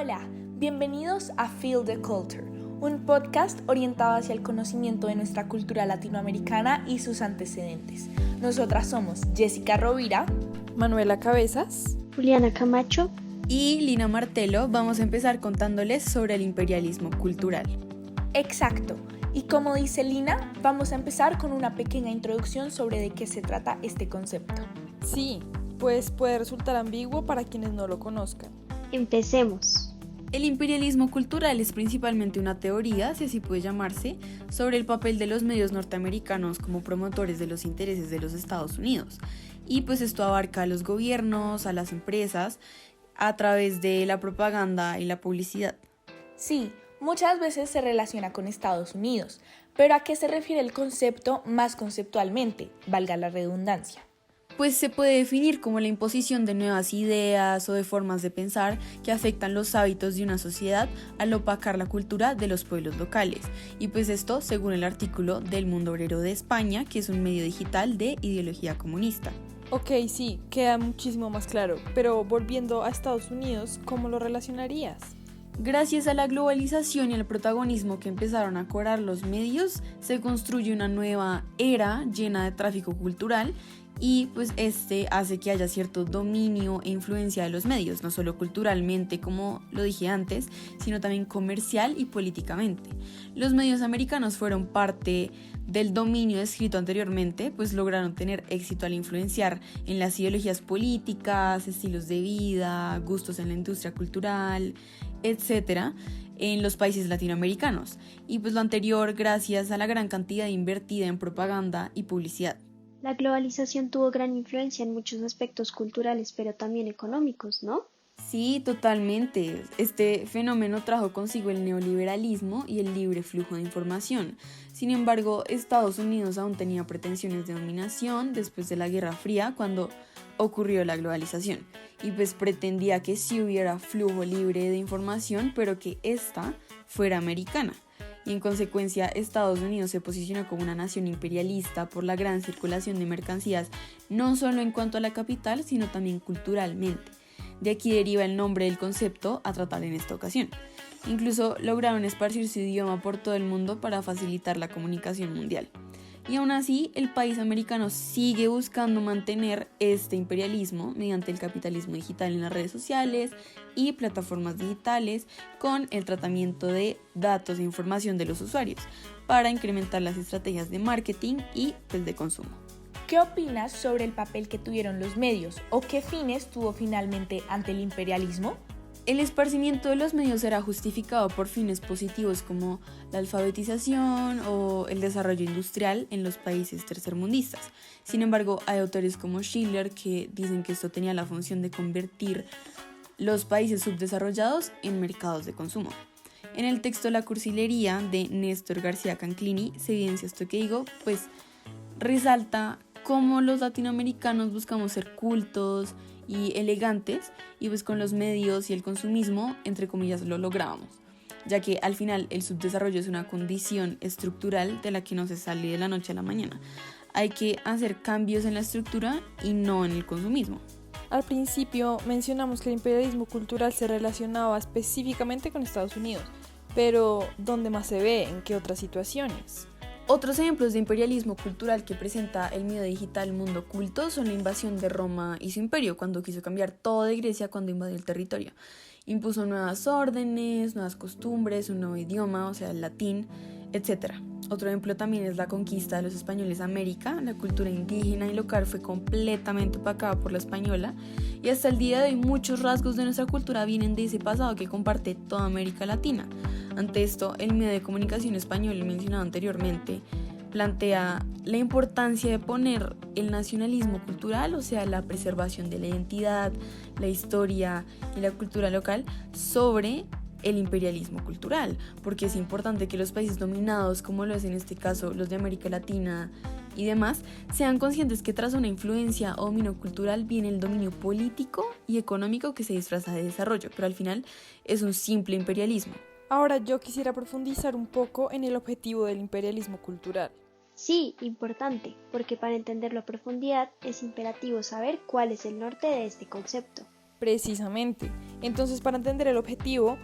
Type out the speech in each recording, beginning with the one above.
Hola, bienvenidos a Feel the Culture, un podcast orientado hacia el conocimiento de nuestra cultura latinoamericana y sus antecedentes. Nosotras somos Jessica Rovira, Manuela Cabezas, Juliana Camacho y Lina Martelo. Vamos a empezar contándoles sobre el imperialismo cultural. Exacto, y como dice Lina, vamos a empezar con una pequeña introducción sobre de qué se trata este concepto. Sí, pues puede resultar ambiguo para quienes no lo conozcan. Empecemos. El imperialismo cultural es principalmente una teoría, si así puede llamarse, sobre el papel de los medios norteamericanos como promotores de los intereses de los Estados Unidos. Y pues esto abarca a los gobiernos, a las empresas, a través de la propaganda y la publicidad. Sí, muchas veces se relaciona con Estados Unidos, pero ¿a qué se refiere el concepto más conceptualmente, valga la redundancia? Pues se puede definir como la imposición de nuevas ideas o de formas de pensar que afectan los hábitos de una sociedad al opacar la cultura de los pueblos locales. Y pues esto según el artículo del Mundo Obrero de España, que es un medio digital de ideología comunista. Ok, sí, queda muchísimo más claro, pero volviendo a Estados Unidos, ¿cómo lo relacionarías? Gracias a la globalización y al protagonismo que empezaron a cobrar los medios, se construye una nueva era llena de tráfico cultural y pues este hace que haya cierto dominio e influencia de los medios, no solo culturalmente como lo dije antes, sino también comercial y políticamente. Los medios americanos fueron parte del dominio descrito anteriormente, pues lograron tener éxito al influenciar en las ideologías políticas, estilos de vida, gustos en la industria cultural, etcétera, en los países latinoamericanos. Y pues lo anterior gracias a la gran cantidad invertida en propaganda y publicidad. La globalización tuvo gran influencia en muchos aspectos culturales, pero también económicos, ¿no? Sí, totalmente. Este fenómeno trajo consigo el neoliberalismo y el libre flujo de información. Sin embargo, Estados Unidos aún tenía pretensiones de dominación después de la Guerra Fría, cuando ocurrió la globalización. Y pues pretendía que sí hubiera flujo libre de información, pero que ésta fuera americana. Y en consecuencia Estados Unidos se posicionó como una nación imperialista por la gran circulación de mercancías, no solo en cuanto a la capital, sino también culturalmente. De aquí deriva el nombre del concepto a tratar en esta ocasión. Incluso lograron esparcir su idioma por todo el mundo para facilitar la comunicación mundial. Y aún así, el país americano sigue buscando mantener este imperialismo mediante el capitalismo digital en las redes sociales y plataformas digitales con el tratamiento de datos e información de los usuarios para incrementar las estrategias de marketing y pues, de consumo. ¿Qué opinas sobre el papel que tuvieron los medios o qué fines tuvo finalmente ante el imperialismo? El esparcimiento de los medios era justificado por fines positivos como la alfabetización o el desarrollo industrial en los países tercermundistas. Sin embargo, hay autores como Schiller que dicen que esto tenía la función de convertir los países subdesarrollados en mercados de consumo. En el texto La cursilería de Néstor García Canclini se evidencia esto que digo, pues resalta cómo los latinoamericanos buscamos ser cultos y elegantes y pues con los medios y el consumismo, entre comillas, lo lográbamos, ya que al final el subdesarrollo es una condición estructural de la que no se sale de la noche a la mañana. Hay que hacer cambios en la estructura y no en el consumismo. Al principio mencionamos que el imperialismo cultural se relacionaba específicamente con Estados Unidos, pero ¿dónde más se ve? ¿En qué otras situaciones? Otros ejemplos de imperialismo cultural que presenta el medio digital Mundo Oculto son la invasión de Roma y su imperio, cuando quiso cambiar todo de Grecia cuando invadió el territorio. Impuso nuevas órdenes, nuevas costumbres, un nuevo idioma, o sea, el latín, etc. Otro ejemplo también es la conquista de los españoles a América. La cultura indígena y local fue completamente opacada por la española y hasta el día de hoy muchos rasgos de nuestra cultura vienen de ese pasado que comparte toda América Latina. Ante esto, el medio de comunicación español mencionado anteriormente plantea la importancia de poner el nacionalismo cultural, o sea, la preservación de la identidad, la historia y la cultura local sobre el imperialismo cultural, porque es importante que los países dominados, como lo es en este caso los de América Latina y demás, sean conscientes que tras una influencia o dominio cultural viene el dominio político y económico que se disfraza de desarrollo, pero al final es un simple imperialismo. Ahora yo quisiera profundizar un poco en el objetivo del imperialismo cultural. Sí, importante, porque para entenderlo a profundidad es imperativo saber cuál es el norte de este concepto. Precisamente. Entonces, para entender el objetivo,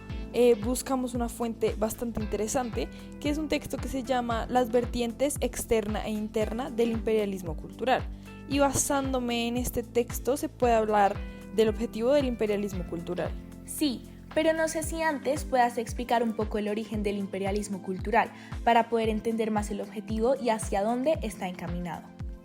buscamos una fuente bastante interesante, que es un texto que se llama Las vertientes externa e interna del imperialismo cultural. Y basándome en este texto se puede hablar del objetivo del imperialismo cultural. Sí, pero no sé si antes puedas explicar un poco el origen del imperialismo cultural para poder entender más el objetivo y hacia dónde está encaminado.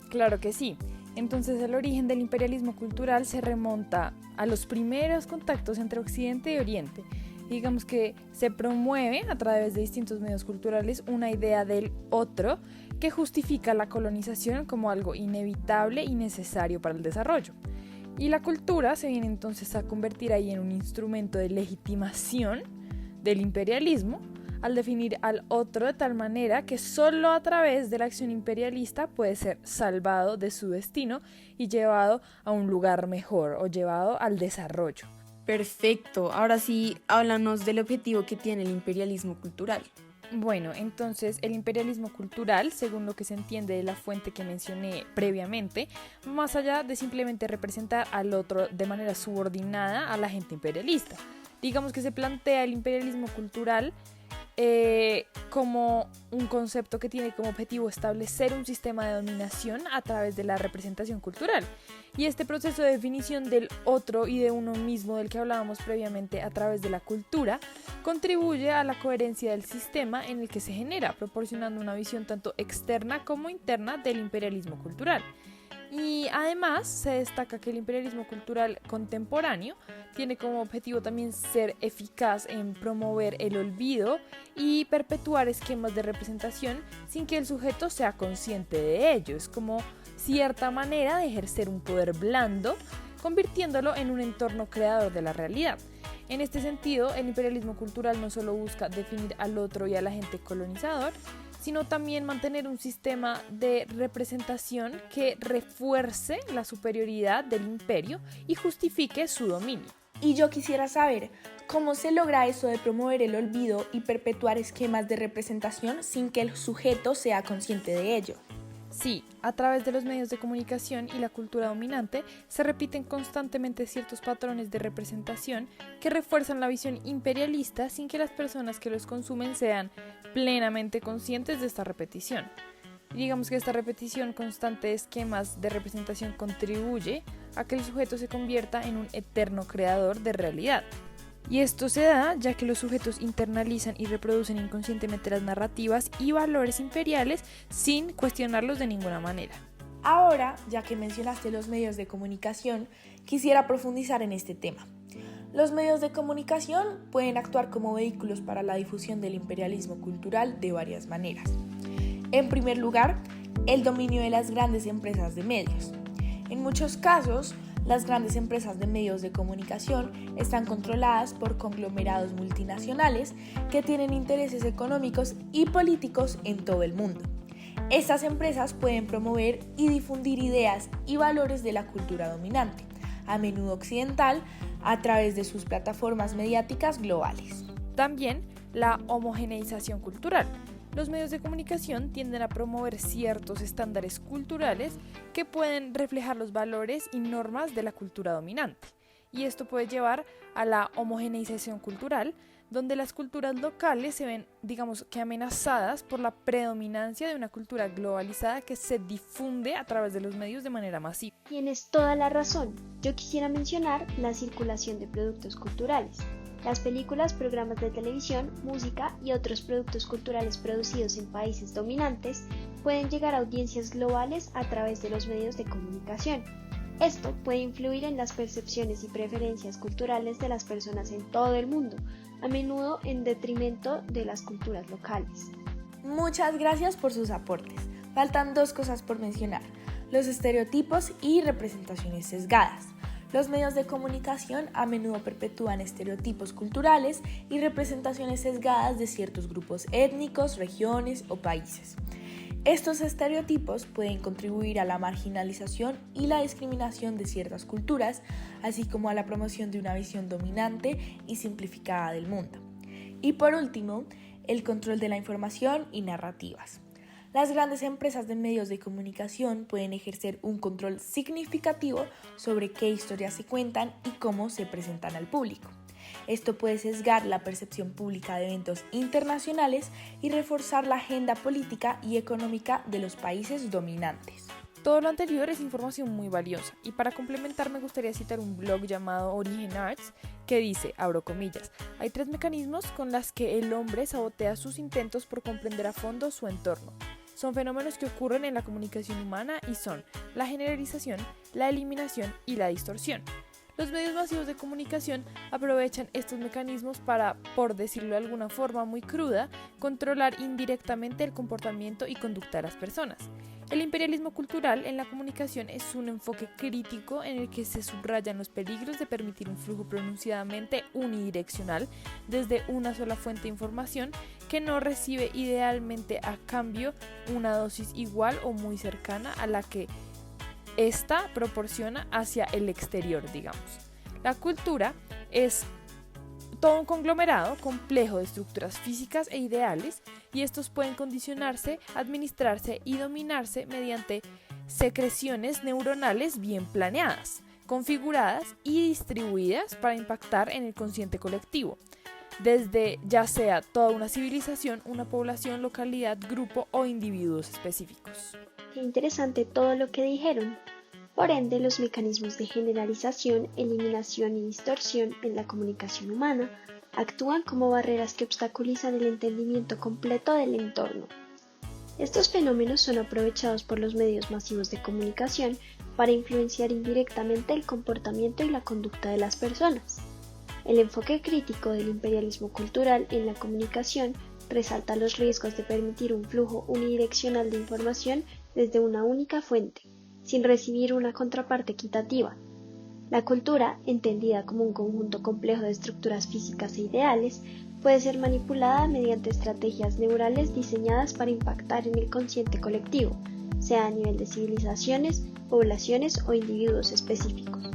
Claro que sí. Entonces el origen del imperialismo cultural se remonta a los primeros contactos entre Occidente y Oriente. Digamos que se promueve a través de distintos medios culturales una idea del otro que justifica la colonización como algo inevitable y necesario para el desarrollo. Y la cultura se viene entonces a convertir ahí en un instrumento de legitimación del imperialismo, al definir al otro de tal manera que solo a través de la acción imperialista puede ser salvado de su destino y llevado a un lugar mejor o llevado al desarrollo. Perfecto, ahora sí, háblanos del objetivo que tiene el imperialismo cultural. Bueno, entonces el imperialismo cultural, según lo que se entiende de la fuente que mencioné previamente, más allá de simplemente representar al otro de manera subordinada a la agente imperialista. Digamos que se plantea el imperialismo cultural como un concepto que tiene como objetivo establecer un sistema de dominación a través de la representación cultural. Y este proceso de definición del otro y de uno mismo del que hablábamos previamente a través de la cultura contribuye a la coherencia del sistema en el que se genera, proporcionando una visión tanto externa como interna del imperialismo cultural. Y además se destaca que el imperialismo cultural contemporáneo tiene como objetivo también ser eficaz en promover el olvido y perpetuar esquemas de representación sin que el sujeto sea consciente de ello. Es como cierta manera de ejercer un poder blando, convirtiéndolo en un entorno creador de la realidad. En este sentido, el imperialismo cultural no solo busca definir al otro y al agente colonizador, sino también mantener un sistema de representación que refuerce la superioridad del imperio y justifique su dominio. Y yo quisiera saber, ¿cómo se logra eso de promover el olvido y perpetuar esquemas de representación sin que el sujeto sea consciente de ello? Sí, a través de los medios de comunicación y la cultura dominante se repiten constantemente ciertos patrones de representación que refuerzan la visión imperialista sin que las personas que los consumen sean plenamente conscientes de esta repetición. Y digamos que esta repetición constante de esquemas de representación contribuye a que el sujeto se convierta en un eterno creador de realidad. Y esto se da ya que los sujetos internalizan y reproducen inconscientemente las narrativas y valores imperiales sin cuestionarlos de ninguna manera. Ahora, ya que mencionaste los medios de comunicación, quisiera profundizar en este tema. Los medios de comunicación pueden actuar como vehículos para la difusión del imperialismo cultural de varias maneras. En primer lugar, el dominio de las grandes empresas de medios. En muchos casos, las grandes empresas de medios de comunicación están controladas por conglomerados multinacionales que tienen intereses económicos y políticos en todo el mundo. Estas empresas pueden promover y difundir ideas y valores de la cultura dominante, a menudo occidental, a través de sus plataformas mediáticas globales. También la homogeneización cultural. Los medios de comunicación tienden a promover ciertos estándares culturales que pueden reflejar los valores y normas de la cultura dominante. Y esto puede llevar a la homogeneización cultural, donde las culturas locales se ven, digamos que amenazadas por la predominancia de una cultura globalizada que se difunde a través de los medios de manera masiva. Tienes toda la razón. Yo quisiera mencionar la circulación de productos culturales. Las películas, programas de televisión, música y otros productos culturales producidos en países dominantes pueden llegar a audiencias globales a través de los medios de comunicación. Esto puede influir en las percepciones y preferencias culturales de las personas en todo el mundo, a menudo en detrimento de las culturas locales. Muchas gracias por sus aportes. Faltan dos cosas por mencionar: los estereotipos y representaciones sesgadas. Los medios de comunicación a menudo perpetúan estereotipos culturales y representaciones sesgadas de ciertos grupos étnicos, regiones o países. Estos estereotipos pueden contribuir a la marginalización y la discriminación de ciertas culturas, así como a la promoción de una visión dominante y simplificada del mundo. Y por último, el control de la información y narrativas. las grandes empresas de medios de comunicación pueden ejercer un control significativo sobre qué historias se cuentan y cómo se presentan al público. Esto puede sesgar la percepción pública de eventos internacionales y reforzar la agenda política y económica de los países dominantes. Todo lo anterior es información muy valiosa y para complementar me gustaría citar un blog llamado Origen Arts que dice, abro comillas, hay 3 mecanismos con los que el hombre sabotea sus intentos por comprender a fondo su entorno. Son fenómenos que ocurren en la comunicación humana y son la generalización, la eliminación y la distorsión. Los medios masivos de comunicación aprovechan estos mecanismos para, por decirlo de alguna forma muy cruda, controlar indirectamente el comportamiento y conducta de las personas. El imperialismo cultural en la comunicación es un enfoque crítico en el que se subrayan los peligros de permitir un flujo pronunciadamente unidireccional desde una sola fuente de información que no recibe idealmente a cambio una dosis igual o muy cercana a la que esta proporciona hacia el exterior, digamos. La cultura es todo un conglomerado complejo de estructuras físicas e ideales y estos pueden condicionarse, administrarse y dominarse mediante secreciones neuronales bien planeadas, configuradas y distribuidas para impactar en el consciente colectivo, desde ya sea toda una civilización, una población, localidad, grupo o individuos específicos. Qué interesante todo lo que dijeron. Por ende, los mecanismos de generalización, eliminación y distorsión en la comunicación humana actúan como barreras que obstaculizan el entendimiento completo del entorno. Estos fenómenos son aprovechados por los medios masivos de comunicación para influenciar indirectamente el comportamiento y la conducta de las personas. El enfoque crítico del imperialismo cultural en la comunicación resalta los riesgos de permitir un flujo unidireccional de información desde una única fuente, sin recibir una contraparte equitativa. La cultura, entendida como un conjunto complejo de estructuras físicas e ideales, puede ser manipulada mediante estrategias neurales diseñadas para impactar en el consciente colectivo, sea a nivel de civilizaciones, poblaciones o individuos específicos.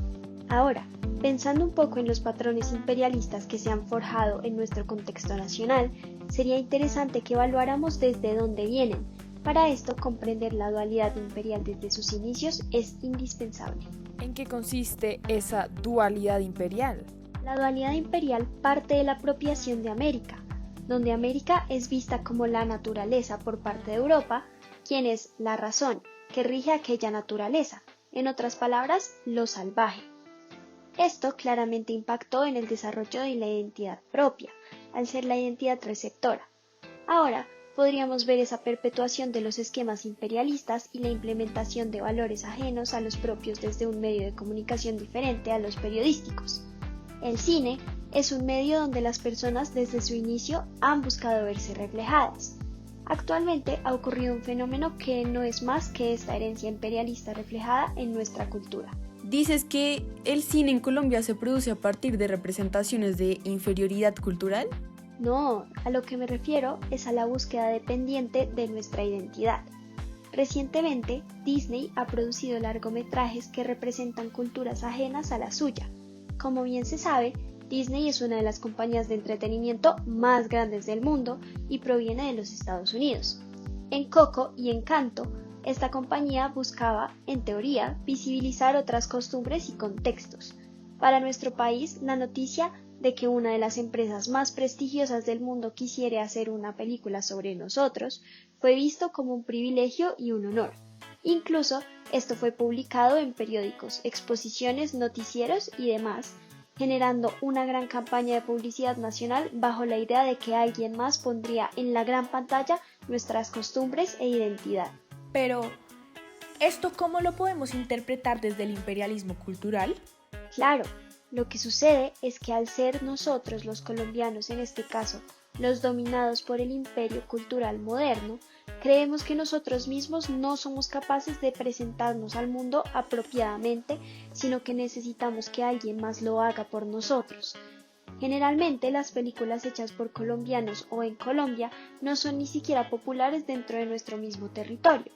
Ahora, pensando un poco en los patrones imperialistas que se han forjado en nuestro contexto nacional, sería interesante que evaluáramos desde dónde vienen. Para esto, comprender la dualidad imperial desde sus inicios es indispensable. ¿En qué consiste esa dualidad imperial? La dualidad imperial parte de la apropiación de América, donde América es vista como la naturaleza por parte de Europa, quien es la razón que rige aquella naturaleza, en otras palabras, lo salvaje. Esto claramente impactó en el desarrollo de la identidad propia, al ser la identidad receptora. Ahora, podríamos ver esa perpetuación de los esquemas imperialistas y la implementación de valores ajenos a los propios desde un medio de comunicación diferente a los periodísticos. El cine es un medio donde las personas desde su inicio han buscado verse reflejadas. Actualmente ha ocurrido un fenómeno que no es más que esta herencia imperialista reflejada en nuestra cultura. ¿Dices que el cine en Colombia se produce a partir de representaciones de inferioridad cultural? No, a lo que me refiero es a la búsqueda dependiente de nuestra identidad. Recientemente, Disney ha producido largometrajes que representan culturas ajenas a la suya. Como bien se sabe, Disney es una de las compañías de entretenimiento más grandes del mundo y proviene de los Estados Unidos. En Coco y Encanto, esta compañía buscaba, en teoría, visibilizar otras costumbres y contextos. Para nuestro país, la noticia de que una de las empresas más prestigiosas del mundo quisiera hacer una película sobre nosotros fue visto como un privilegio y un honor. Incluso esto fue publicado en periódicos, exposiciones, noticieros y demás, generando una gran campaña de publicidad nacional bajo la idea de que alguien más pondría en la gran pantalla nuestras costumbres e identidad. Pero, ¿esto cómo lo podemos interpretar desde el imperialismo cultural? Claro, lo que sucede es que al ser nosotros los colombianos, en este caso, los dominados por el imperio cultural moderno, creemos que nosotros mismos no somos capaces de presentarnos al mundo apropiadamente, sino que necesitamos que alguien más lo haga por nosotros. Generalmente las películas hechas por colombianos o en Colombia no son ni siquiera populares dentro de nuestro mismo territorio.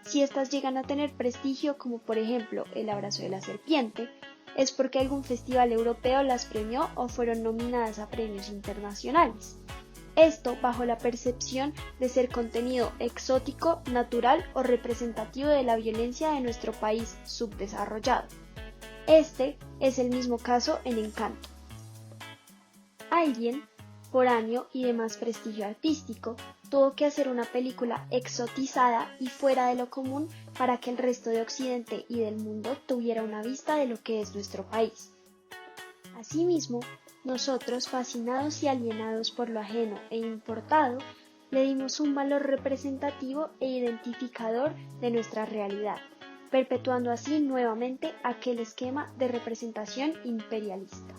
Si estas llegan a tener prestigio, como por ejemplo El abrazo de la serpiente, es porque algún festival europeo las premió o fueron nominadas a premios internacionales. Esto bajo la percepción de ser contenido exótico, natural o representativo de la violencia de nuestro país subdesarrollado. Este es el mismo caso en Encanto. Alguien, foráneo y de más prestigio artístico, tuvo que hacer una película exotizada y fuera de lo común para que el resto de Occidente y del mundo tuviera una vista de lo que es nuestro país. Asimismo, nosotros, fascinados y alienados por lo ajeno e importado, le dimos un valor representativo e identificador de nuestra realidad, perpetuando así nuevamente aquel esquema de representación imperialista.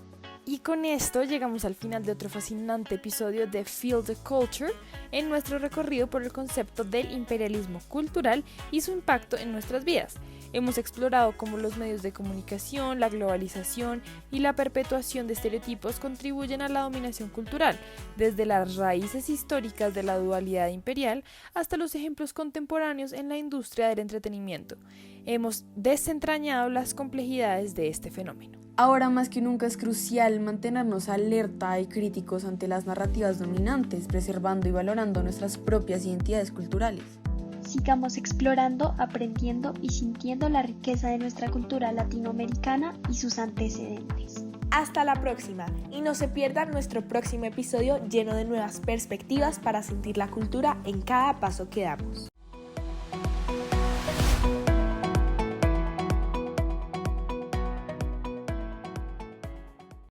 Y con esto llegamos al final de otro fascinante episodio de Feel the Culture en nuestro recorrido por el concepto del imperialismo cultural y su impacto en nuestras vidas. Hemos explorado cómo los medios de comunicación, la globalización y la perpetuación de estereotipos contribuyen a la dominación cultural, desde las raíces históricas de la dualidad imperial hasta los ejemplos contemporáneos en la industria del entretenimiento. Hemos desentrañado las complejidades de este fenómeno. Ahora más que nunca es crucial mantenernos alerta y críticos ante las narrativas dominantes, preservando y valorando nuestras propias identidades culturales. Sigamos explorando, aprendiendo y sintiendo la riqueza de nuestra cultura latinoamericana y sus antecedentes. Hasta la próxima y no se pierdan nuestro próximo episodio lleno de nuevas perspectivas para sentir la cultura en cada paso que damos.